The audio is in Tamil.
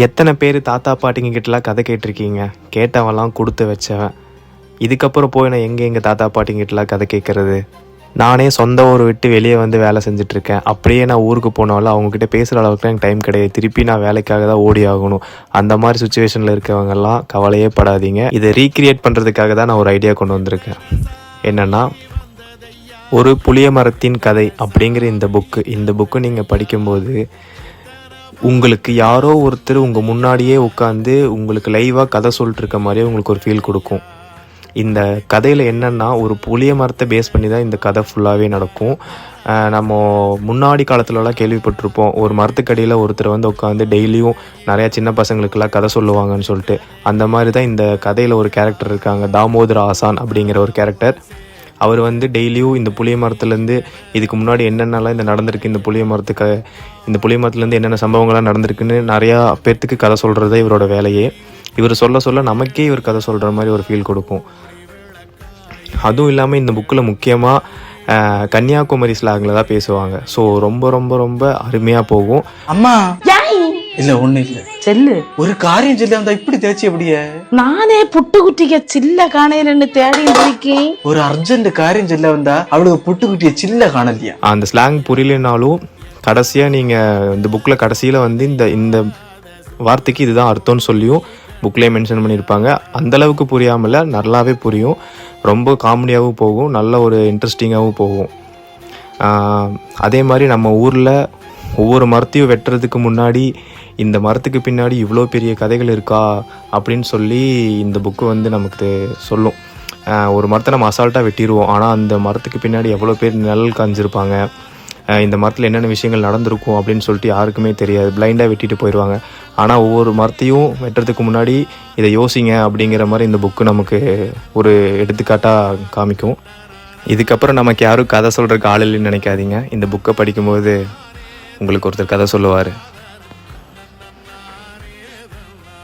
எத்தனை பேர் தாத்தா பாட்டிங்க கிட்டலாம் கதை கேட்டிருக்கீங்க? கேட்டவன்லாம் கொடுத்து வச்சவன். இதுக்கப்புறம் போய் நான் எங்கள் தாத்தா பாட்டிங்கிட்டலாம் கதை கேட்குறது? நானே சொந்த ஊர் விட்டு வெளியே வந்து வேலை செஞ்சிட்ருக்கேன். அப்படியே நான் ஊருக்கு போனாலும் அவங்கக்கிட்ட பேசுகிற அளவுக்குலாம் எனக்கு டைம் கிடையாது. திருப்பி நான் வேலைக்காக தான் ஓடி ஆகணும். அந்த மாதிரி சுச்சுவேஷனில் இருக்கவங்கெல்லாம் கவலையே படாதீங்க. இதை ரீக்ரியேட் பண்ணுறதுக்காக தான் நான் ஒரு ஐடியா கொண்டு வந்திருக்கேன். என்னென்னா, ஒரு புளிய மரத்தின் கதை அப்படிங்கிற இந்த புக்கு நீங்கள் படிக்கும்போது உங்களுக்கு யாரோ ஒருத்தர் உங்கள் முன்னாடியே உட்காந்து உங்களுக்கு லைவாக கதை சொல்லிட்டுருக்க மாதிரியே உங்களுக்கு ஒரு ஃபீல் கொடுக்கும். இந்த கதையில் என்னென்னா, ஒரு புளிய மரத்தை பேஸ் பண்ணி தான் இந்த கதை ஃபுல்லாகவே நடக்கும். நம்ம முன்னாடி காலத்துலலாம் கேள்விப்பட்டிருப்போம், ஒரு மரத்துக்கடியில் ஒருத்தர் வந்து உட்காந்து டெய்லியும் நிறையா சின்ன பசங்களுக்கெல்லாம் கதை சொல்லுவாங்கன்னு சொல்லிட்டு. அந்த மாதிரி தான் இந்த கதையில் ஒரு கேரக்டர் இருக்காங்க, தாமோதர ஆசான் அப்படிங்கிற ஒரு கேரக்டர். அவர் வந்து டெய்லியும் இந்த புளிய மரத்துலேருந்து இதுக்கு முன்னாடி என்னென்னலாம் இந்த நடந்திருக்கு, இந்த புளிய மரத்துலேருந்து என்னென்ன சம்பவங்கள்லாம் நடந்திருக்குன்னு நிறையா பேர்த்துக்கு கதை சொல்கிறது தான் இவரோட வேலையே. இவர் சொல்ல நமக்கே இவர் கதை சொல்கிற மாதிரி ஒரு ஃபீல் கொடுக்கும். அதுவும் இல்லாமல் இந்த புக்கில் முக்கியமாக கன்னியாகுமரி ஸ்லாங்கில் தான் பேசுவாங்க. ஸோ ரொம்ப ரொம்ப ரொம்ப அருமையாக போகும். அம்மா இல்ல ஒண்ணு இல்ல செல்லு ஒரு காரியம் சொல்லி வந்தா இப்படி தேய்ச்சி எப்படியே? நானே புட்டுக்குட்டிக்க சில்ல காணையிலன்னு தேடி இருக்கேன். ஒரு அர்ஜென்ட் காரியம் சொல்ல வந்தா அவளுக்கு புட்டுக்குட்டிய சில்ல காணலையா? அந்த ஸ்லாங் புரியலனாலும் கடைசியாக நீங்கள் இந்த புக்கில் கடைசியில் வந்து இந்த வார்த்தைக்கு இதுதான் அர்த்தம்னு சொல்லியும் புக்லேயே மென்ஷன் பண்ணியிருப்பாங்க. அந்தளவுக்கு புரியாமல் நல்லாவே புரியும். ரொம்ப காமெடியாகவும் போகும், நல்ல ஒரு இன்ட்ரெஸ்டிங்காகவும் போகும். அதே மாதிரி நம்ம ஊரில் ஒவ்வொரு மரத்தையும் வெட்டுறதுக்கு முன்னாடி இந்த மரத்துக்கு பின்னாடி இவ்வளோ பெரிய கதைகள் இருக்கா அப்படின்னு சொல்லி இந்த புக்கு வந்து நமக்கு சொல்லும். ஒரு மரத்தை நம்ம அசால்ட்டாக வெட்டிடுவோம், ஆனால் அந்த மரத்துக்கு பின்னாடி எவ்வளோ பேர் நிழல் காஞ்சிருப்பாங்க, இந்த மரத்தில் என்னென்ன விஷயங்கள் நடந்திருக்கும் அப்படின்னு சொல்லிட்டு யாருக்குமே தெரியாது. பிளைண்டாக வெட்டிட்டு போயிடுவாங்க. ஆனால் ஒவ்வொரு மரத்தையும் வெட்டுறதுக்கு முன்னாடி இதை யோசிங்க அப்படிங்கிற மாதிரி இந்த புக்கு நமக்கு ஒரு எடுத்துக்காட்டாக காமிக்கும். இதுக்கப்புறம் நமக்கு யாரும் கதை சொல்கிறதுக்கு ஆள் இல்லைன்னு நினைக்காதீங்க. இந்த புக்கை படிக்கும்போது உங்களுக்கு ஒருத்தர் கதை சொல்லுவார்.